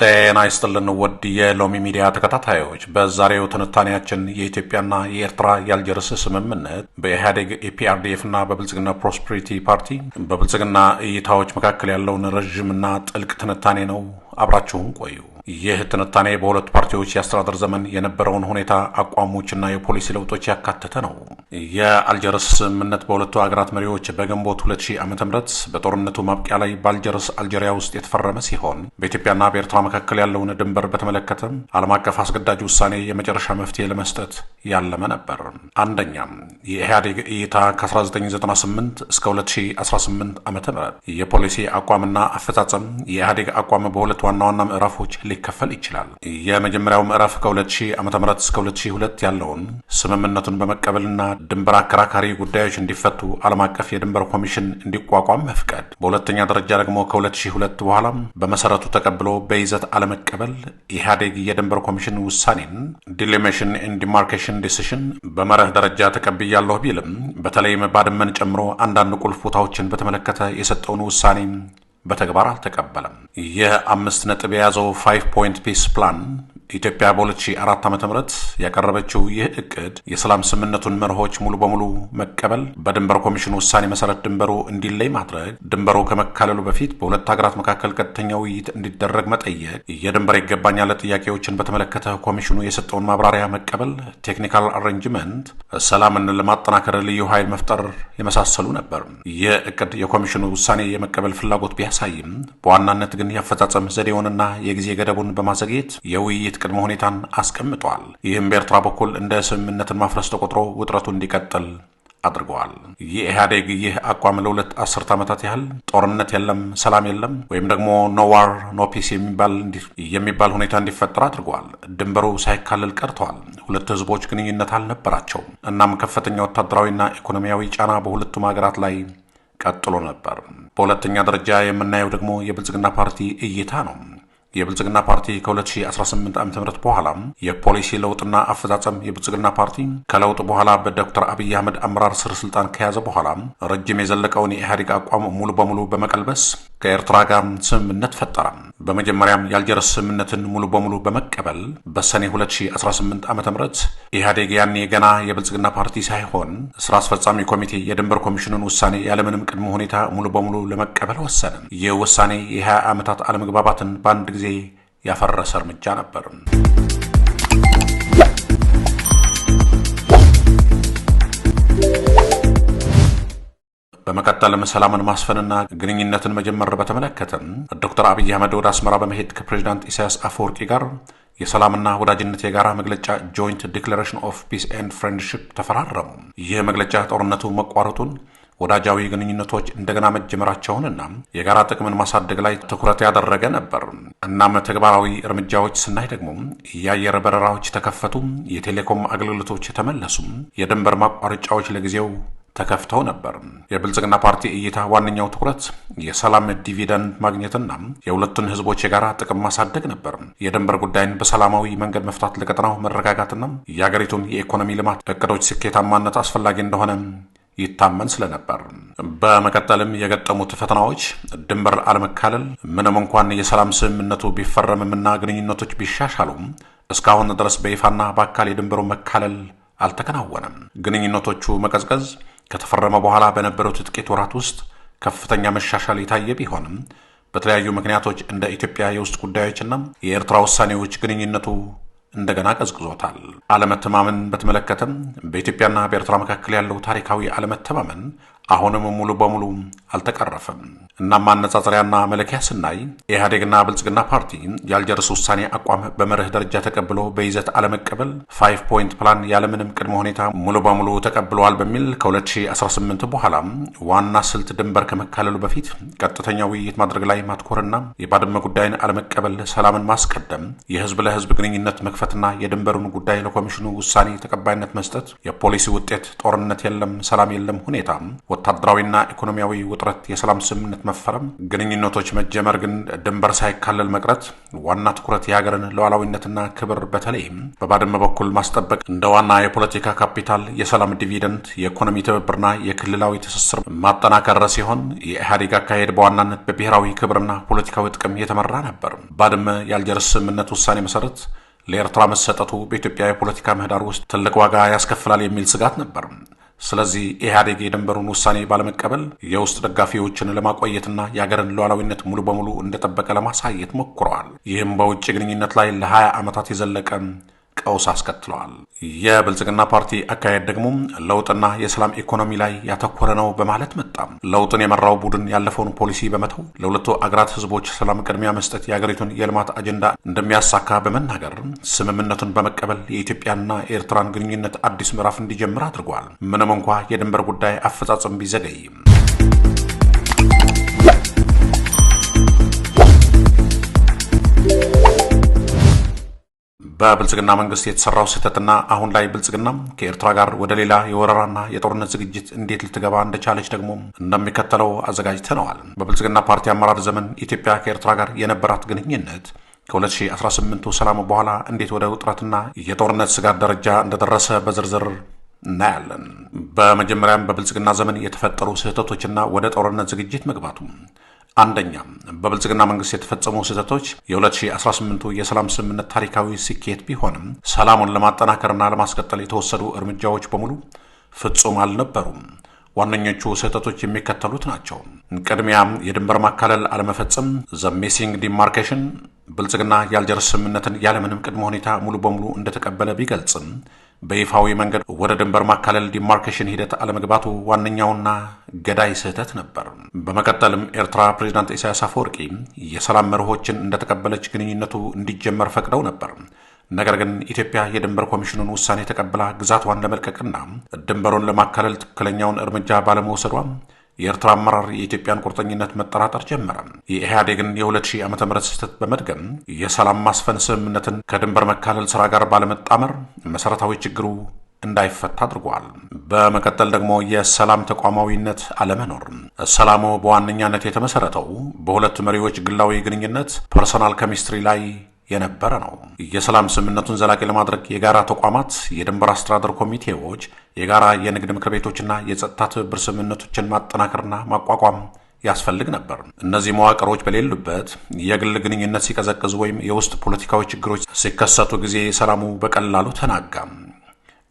ጤና ይስጥልን ውድ የሎሚ ሚዲያ ተከታታዮች፣ በዛሬው ትንታኔያችን የኢትዮጵያና የኤርትራ የአልጀርስ ስምምነት በኢህአዴግ ኢፒአርዲኤፍ እና በብልጽግና ፕሮስፐሪቲ ፓርቲ በብልጽግና እይታዎች መካከል ያለውን ረዥምና ጥልቅ ትንታኔ ነው። አብራችሁን ቆዩ። ይህ ትንታኔ በሁለቱ ፓርቲዎች የአስተዳደር ዘመን የነበረውን ሁኔታ፣ አቋሞችና የፖሊሲ ለውጦች ያካተተ ነው። የአልጀርስ ስምምነት በሁለቱ ሀገራት መሪዎች በግንቦት 2000 ዓ.ም በጦርነቱ ማብቂያ ላይ በአልጀርስ አልጄሪያ ውስጥ የተፈረመ ሲሆን በኢትዮጵያና በኤርትራ መካከል ያለውን ድንበር በተመለከተ ዓለም አቀፍ አስገዳጅ ውሳኔ የመጨረሻ መፍትሄ ለመስጠት ያለመ ነበር። አንደኛም የኢህአዴግ እይታ ከ1998 እስከ 2018 ዓ.ም የፖሊሲ አቋምና አፈጻጸም። የኢህአዴግ አቋም በሁለት ዋና ዋና ምዕራፎች ሊከፈል ይችላል። የመጀመሪያው ምዕራፍ ከ2000 ዓ.ም እስከ 2002 ያለውን ስምምነቱን በመቀበልና ድንበር አከራካሪ ጉዳዮች እንዲፈቱ ዓለም አቀፍ የድንበር ኮሚሽን እንዲቋቋም መፍቀድ። በሁለተኛ ደረጃ ደግሞ ከ2002 በኋላ በመሰረቱ ተቀብሎ በይዘት አለመቀበል ኢህአዴግ የድንበር ኮሚሽን ውሳኔን ዲሊሚቴሽን ኤንድ ዲማርኬሽን ዲሲሽን በመርህ ደረጃ ተቀብያለሁ ቢልም በተለይም ባድመን ጨምሮ አንዳንድ ቁልፍ ቦታዎችን በተመለከተ የሰጠውን ውሳኔ በተግባር አልተቀበለም። የአምስት ነጥብ የያዘው 5 ፖይንት ፒስ ፕላን ኢትዮጵያ በ2004 ዓ.ም ያቀረበችው ይህ እቅድ የሰላም ስምምነቱን መርሆች ሙሉ በሙሉ መቀበል፣ በድንበር ኮሚሽን ውሳኔ መሰረት ድንበሩ እንዲለይ ማድረግ፣ ድንበሩ ከመካለሉ በፊት በሁለት ሀገራት መካከል ቀጥተኛ ውይይት እንዲደረግ መጠየቅ፣ የድንበር ይገባኛል ጥያቄዎችን በተመለከተ ኮሚሽኑ የሰጠውን ማብራሪያ መቀበል፣ ቴክኒካል አሬንጅመንት፣ ሰላምን ለማጠናከር ልዩ ኃይል መፍጠር የመሳሰሉ ነበር። ይህ እቅድ የኮሚሽኑ ውሳኔ የመቀበል ፍላጎት ቢያሳይም በዋናነት ግን የአፈጻጸም ዘዴውንና የጊዜ ገደቡን በማዘግየት የውይይት ቅድመ ሁኔታን አስቀምጧል። ይህም በኤርትራ በኩል እንደ ስምምነትን ማፍረስ ተቆጥሮ ውጥረቱ እንዲቀጥል አድርገዋል። የኢህአዴግ ይህ አቋም ለሁለት አስርት ዓመታት ያህል ጦርነት የለም፣ ሰላም የለም ወይም ደግሞ ኖ ዋር ኖ ፒስ የሚባል ሁኔታ እንዲፈጠር አድርገዋል። ድንበሩ ሳይካለል ቀርተዋል። ሁለቱ ህዝቦች ግንኙነት አልነበራቸውም። እናም ከፍተኛ ወታደራዊና ኢኮኖሚያዊ ጫና በሁለቱም ሀገራት ላይ ቀጥሎ ነበር። በሁለተኛ ደረጃ የምናየው ደግሞ የብልጽግና ፓርቲ እይታ ነው። የብልጽግና ፓርቲ ከ2018 ዓ.ም በኋላ የፖሊሲ ለውጥና አፈጻጸም። የብልጽግና ፓርቲ ከለውጥ በኋላ በዶክተር አብይ አህመድ አመራር ስር ስልጣን ከያዘ በኋላ ረጅም የዘለቀውን የኢህአዴግ አቋም ሙሉ በሙሉ በመቀልበስ ከኤርትራ ጋር ስምምነት ፈጠረ። በመጀመሪያም የአልጀርስ ስምምነትን ሙሉ በሙሉ በመቀበል በሰኔ 2018 ዓ.ም ኢህአዴግ ያኔ ገና የብልጽግና ፓርቲ ሳይሆን ስራ አስፈጻሚ ኮሚቴ የድንበር ኮሚሽኑን ውሳኔ ያለምንም ቅድመ ሁኔታ ሙሉ በሙሉ ለመቀበል ወሰነ። ይህ ውሳኔ የ20 ዓመታት አለመግባባትን በአንድ ጊዜ ያፈረሰ እርምጃ ነበር። በመቀጠልም ሰላምን ማስፈንና ግንኙነትን መጀመር በተመለከተ ዶክተር አብይ አህመድ ወደ አስመራ በመሄድ ከፕሬዚዳንት ኢሳያስ አፈወርቂ ጋር የሰላምና ወዳጅነት የጋራ መግለጫ ጆይንት ዲክላሬሽን ኦፍ ፒስ ኤንድ ፍሬንድሺፕ ተፈራረሙ። ይህ መግለጫ ጦርነቱ መቋረጡን፣ ወዳጃዊ ግንኙነቶች እንደገና መጀመራቸውንና የጋራ ጥቅምን ማሳደግ ላይ ትኩረት ያደረገ ነበር። እናም ተግባራዊ እርምጃዎች ስናይ ደግሞ የአየር በረራዎች ተከፈቱ፣ የቴሌኮም አገልግሎቶች ተመለሱ፣ የድንበር ማቋረጫዎች ለጊዜው ተከፍተው ነበር። የብልጽግና ፓርቲ እይታ ዋነኛው ትኩረት የሰላም ዲቪደንድ ማግኘትና የሁለቱን ህዝቦች የጋራ ጥቅም ማሳደግ ነበር። የድንበር ጉዳይን በሰላማዊ መንገድ መፍታት ለቀጠናው መረጋጋትና የሀገሪቱን የኢኮኖሚ ልማት እቅዶች ስኬታማነት አስፈላጊ እንደሆነ ይታመን ስለነበር። በመቀጠልም የገጠሙት ፈተናዎች ድንበር አለመካለል። ምንም እንኳን የሰላም ስምምነቱ ቢፈረምምና ግንኙነቶች ቢሻሻሉም እስካሁን ድረስ በይፋና በአካል የድንበሩ መካለል አልተከናወነም። ግንኙነቶቹ መቀዝቀዝ ከተፈረመ በኋላ በነበሩት ጥቂት ወራት ውስጥ ከፍተኛ መሻሻል የታየ ቢሆንም በተለያዩ ምክንያቶች እንደ ኢትዮጵያ የውስጥ ጉዳዮችና የኤርትራ ውሳኔዎች ግንኙነቱ እንደገና ቀዝቅዞታል። አለመተማመን በተመለከተም በኢትዮጵያና በኤርትራ መካከል ያለው ታሪካዊ አለመተማመን አሁንም ሙሉ በሙሉ አልተቀረፈም። እናም ማነጻጸሪያና መለኪያ ስናይ ኢህአዴግና ብልጽግና ፓርቲ የአልጀርስ ውሳኔ አቋም በመርህ ደረጃ ተቀብሎ በይዘት አለመቀበል 5 ፖይንት ፕላን ያለምንም ቅድመ ሁኔታ ሙሉ በሙሉ ተቀብለዋል በሚል ከ2018 በኋላ ዋና ስልት ድንበር ከመካለሉ በፊት ቀጥተኛ ውይይት ማድረግ ላይ ማትኮርና የባድመ ጉዳይን አለመቀበል፣ ሰላምን ማስቀደም፣ የህዝብ ለህዝብ ግንኙነት መክፈትና የድንበሩን ጉዳይ ለኮሚሽኑ ውሳኔ ተቀባይነት መስጠት፣ የፖሊሲ ውጤት ጦርነት የለም ሰላም የለም ሁኔታ ወታደራዊና ኢኮኖሚያዊ ውጥረት፣ የሰላም ስምምነት መፈረም፣ ግንኙነቶች መጀመር ግን ድንበር ሳይካለል መቅረት፣ ዋና ትኩረት የሀገርን ሉዓላዊነትና ክብር በተለይም በባድመ በኩል ማስጠበቅ እንደ ዋና የፖለቲካ ካፒታል፣ የሰላም ዲቪደንድ፣ የኢኮኖሚ ትብብርና የክልላዊ ትስስር ማጠናከር ሲሆን የኢህአዴግ አካሄድ በዋናነት በብሔራዊ ክብርና ፖለቲካዊ ጥቅም የተመራ ነበር። ባድመ የአልጀርስ ስምምነት ውሳኔ መሰረት ለኤርትራ መሰጠቱ በኢትዮጵያ የፖለቲካ ምህዳር ውስጥ ትልቅ ዋጋ ያስከፍላል የሚል ስጋት ነበር። ስለዚህ ኢህአዴግ የድንበሩን ውሳኔ ባለመቀበል የውስጥ ደጋፊዎችን ለማቆየትና የአገርን ሉዓላዊነት ሙሉ በሙሉ እንደጠበቀ ለማሳየት ሞክረዋል። ይህም በውጭ ግንኙነት ላይ ለ20 ዓመታት የዘለቀ ቀውስ አስከትለዋል። የብልጽግና ፓርቲ አካሄድ ደግሞ ለውጥና የሰላም ኢኮኖሚ ላይ ያተኮረ ነው በማለት መጣ። ለውጥን የመራው ቡድን ያለፈውን ፖሊሲ በመተው ለሁለቱ አገራት ህዝቦች ሰላም ቅድሚያ መስጠት የአገሪቱን የልማት አጀንዳ እንደሚያሳካ በመናገር ስምምነቱን በመቀበል የኢትዮጵያና የኤርትራን ግንኙነት አዲስ ምዕራፍ እንዲጀምር አድርጓል። ምንም እንኳ የድንበር ጉዳይ አፈጻጸም ቢዘገይም በብልጽግና መንግስት የተሰራው ስህተትና አሁን ላይ ብልጽግና ከኤርትራ ጋር ወደ ሌላ የወረራና የጦርነት ዝግጅት እንዴት ልትገባ እንደቻለች ደግሞ እንደሚከተለው አዘጋጅተነዋል። በብልጽግና ፓርቲ አመራር ዘመን ኢትዮጵያ ከኤርትራ ጋር የነበራት ግንኙነት ከ2018 ሰላም በኋላ እንዴት ወደ ውጥረትና የጦርነት ስጋት ደረጃ እንደደረሰ በዝርዝር እናያለን። በመጀመሪያም በብልጽግና ዘመን የተፈጠሩ ስህተቶችና ወደ ጦርነት ዝግጅት መግባቱ። አንደኛ፣ በብልጽግና መንግስት የተፈጸሙ ስህተቶች የ2018 የሰላም ስምምነት ታሪካዊ ስኬት ቢሆንም ሰላሙን ለማጠናከርና ለማስቀጠል የተወሰዱ እርምጃዎች በሙሉ ፍጹም አልነበሩም። ዋነኞቹ ስህተቶች የሚከተሉት ናቸው። ቅድሚያ፣ የድንበር ማካለል አለመፈጸም ዘ ሚሲንግ ዲማርኬሽን። ብልጽግና የአልጀርስ ስምምነትን ያለምንም ቅድመ ሁኔታ ሙሉ በሙሉ እንደተቀበለ ቢገልጽም በይፋዊ መንገድ ወደ ድንበር ማካለል ዲማርኬሽን ሂደት አለመግባቱ ዋነኛውና ገዳይ ስህተት ነበር። በመቀጠልም ኤርትራ ፕሬዚዳንት ኢሳያስ አፈወርቂ የሰላም መርሆችን እንደተቀበለች ግንኙነቱ እንዲጀመር ፈቅደው ነበር። ነገር ግን ኢትዮጵያ የድንበር ኮሚሽኑን ውሳኔ ተቀብላ ግዛቷን ለመልቀቅና ድንበሩን ለማካለል ትክክለኛውን እርምጃ ባለመውሰዷ የኤርትራ አመራር የኢትዮጵያን ቁርጠኝነት መጠራጠር ጀመረ። የኢህአዴግን የ2000 ዓ.ም ስህተት በመድገም የሰላም ማስፈን ስምምነትን ከድንበር መካለል ስራ ጋር ባለመጣመር መሰረታዊ ችግሩ እንዳይፈታ አድርጓል። በመቀጠል ደግሞ የሰላም ተቋማዊነት አለመኖር። ሰላሙ በዋነኛነት የተመሰረተው በሁለቱ መሪዎች ግላዊ ግንኙነት ፐርሰናል ኬሚስትሪ ላይ የነበረ ነው። የሰላም ስምምነቱን ዘላቂ ለማድረግ የጋራ ተቋማት፣ የድንበር አስተዳደር ኮሚቴዎች፣ የጋራ የንግድ ምክር ቤቶችና የጸጥታ ትብብር ስምምነቶችን ማጠናከርና ማቋቋም ያስፈልግ ነበር። እነዚህ መዋቅሮች በሌሉበት የግል ግንኙነት ሲቀዘቅዝ ወይም የውስጥ ፖለቲካዊ ችግሮች ሲከሰቱ ጊዜ ሰላሙ በቀላሉ ተናጋ።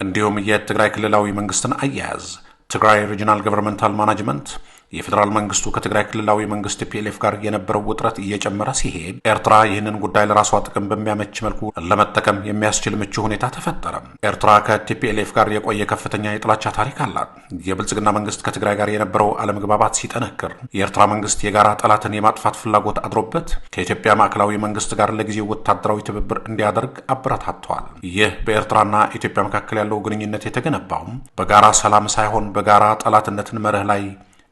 እንዲሁም የትግራይ ክልላዊ መንግስትን አያያዝ ትግራይ ሪጂናል ገቨርንመንታል ማናጅመንት የፌዴራል መንግስቱ ከትግራይ ክልላዊ መንግስት ቲፒኤልኤፍ ጋር የነበረው ውጥረት እየጨመረ ሲሄድ ኤርትራ ይህንን ጉዳይ ለራሷ ጥቅም በሚያመች መልኩ ለመጠቀም የሚያስችል ምቹ ሁኔታ ተፈጠረ። ኤርትራ ከቲፒኤልኤፍ ጋር የቆየ ከፍተኛ የጥላቻ ታሪክ አላት። የብልጽግና መንግስት ከትግራይ ጋር የነበረው አለመግባባት ሲጠነክር የኤርትራ መንግስት የጋራ ጠላትን የማጥፋት ፍላጎት አድሮበት ከኢትዮጵያ ማዕከላዊ መንግስት ጋር ለጊዜው ወታደራዊ ትብብር እንዲያደርግ አበረታተዋል። ይህ በኤርትራና ኢትዮጵያ መካከል ያለው ግንኙነት የተገነባው በጋራ ሰላም ሳይሆን በጋራ ጠላትነትን መርህ ላይ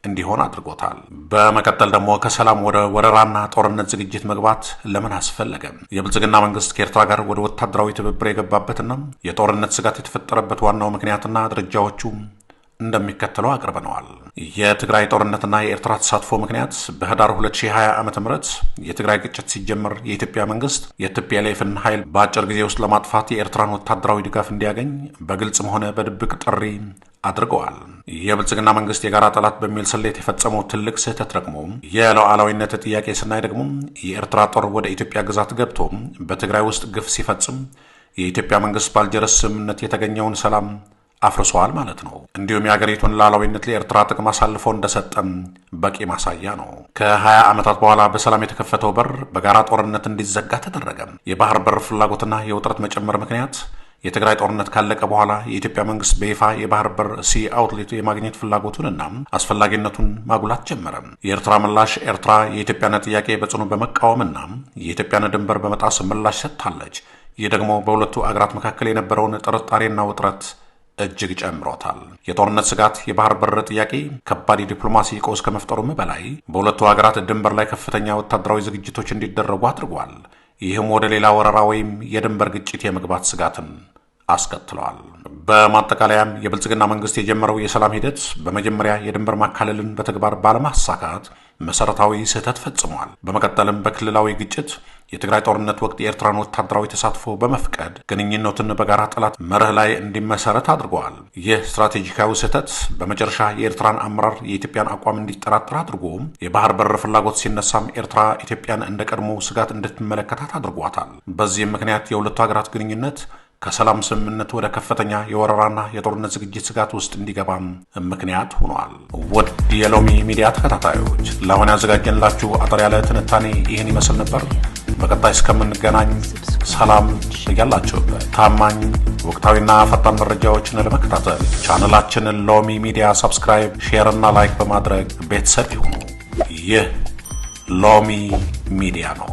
እንዲሆን አድርጎታል። በመቀጠል ደግሞ ከሰላም ወደ ወረራና ጦርነት ዝግጅት መግባት ለምን አስፈለገ? የብልጽግና መንግስት ከኤርትራ ጋር ወደ ወታደራዊ ትብብር የገባበትና የጦርነት ስጋት የተፈጠረበት ዋናው ምክንያትና ደረጃዎቹ እንደሚከተለው አቅርበነዋል። የትግራይ ጦርነትና የኤርትራ ተሳትፎ ምክንያት በህዳር 2020 ዓ.ም የትግራይ ግጭት ሲጀመር የኢትዮጵያ መንግስት የቲፒኤልኤፍን ኃይል በአጭር ጊዜ ውስጥ ለማጥፋት የኤርትራን ወታደራዊ ድጋፍ እንዲያገኝ በግልጽም ሆነ በድብቅ ጥሪ አድርገዋል። የብልጽግና መንግስት የጋራ ጠላት በሚል ስሌት የፈጸመው ትልቅ ስህተት ደግሞ የሉዓላዊነት ጥያቄ ስናይ ደግሞ የኤርትራ ጦር ወደ ኢትዮጵያ ግዛት ገብቶ በትግራይ ውስጥ ግፍ ሲፈጽም የኢትዮጵያ መንግስት በአልጀርስ ስምምነት የተገኘውን ሰላም አፍርሷል ማለት ነው። እንዲሁም የአገሪቱን ሉዓላዊነት ለኤርትራ ጥቅም አሳልፎ እንደሰጠም በቂ ማሳያ ነው። ከ20 ዓመታት በኋላ በሰላም የተከፈተው በር በጋራ ጦርነት እንዲዘጋ ተደረገ። የባህር በር ፍላጎትና የውጥረት መጨመር ምክንያት የትግራይ ጦርነት ካለቀ በኋላ የኢትዮጵያ መንግስት በይፋ የባህር በር ሲ አውትሌት የማግኘት ፍላጎቱንና አስፈላጊነቱን ማጉላት ጀመረ። የኤርትራ ምላሽ ኤርትራ የኢትዮጵያን ጥያቄ በጽኑ በመቃወምና የኢትዮጵያን ድንበር በመጣስ ምላሽ ሰጥታለች። ይህ ደግሞ በሁለቱ አገራት መካከል የነበረውን ጥርጣሬና ውጥረት እጅግ ጨምሮታል። የጦርነት ስጋት የባህር በር ጥያቄ ከባድ የዲፕሎማሲ ቀውስ ከመፍጠሩም በላይ በሁለቱ ሀገራት ድንበር ላይ ከፍተኛ ወታደራዊ ዝግጅቶች እንዲደረጉ አድርጓል። ይህም ወደ ሌላ ወረራ ወይም የድንበር ግጭት የመግባት ስጋትን አስከትለዋል። በማጠቃለያም የብልጽግና መንግስት የጀመረው የሰላም ሂደት በመጀመሪያ የድንበር ማካለልን በተግባር ባለማሳካት መሰረታዊ ስህተት ፈጽሟል። በመቀጠልም በክልላዊ ግጭት የትግራይ ጦርነት ወቅት የኤርትራን ወታደራዊ ተሳትፎ በመፍቀድ ግንኙነቱን በጋራ ጠላት መርህ ላይ እንዲመሰረት አድርገዋል። ይህ ስትራቴጂካዊ ስህተት በመጨረሻ የኤርትራን አመራር የኢትዮጵያን አቋም እንዲጠራጠር አድርጎም የባህር በር ፍላጎት ሲነሳም ኤርትራ ኢትዮጵያን እንደ ቀድሞ ስጋት እንድትመለከታት አድርጓታል። በዚህም ምክንያት የሁለቱ ሀገራት ግንኙነት ከሰላም ስምምነት ወደ ከፍተኛ የወረራና የጦርነት ዝግጅት ስጋት ውስጥ እንዲገባም ምክንያት ሆኗል። ውድ የሎሚ ሚዲያ ተከታታዮች ለአሁን ያዘጋጀንላችሁ አጠር ያለ ትንታኔ ይህን ይመስል ነበር። በቀጣይ እስከምንገናኝ ሰላም ያላችሁበት። ታማኝ ወቅታዊና ፈጣን መረጃዎችን ለመከታተል ቻናላችንን ሎሚ ሚዲያ ሰብስክራይብ፣ ሼር እና ላይክ በማድረግ ቤተሰብ ይሁኑ። ይህ ሎሚ ሚዲያ ነው።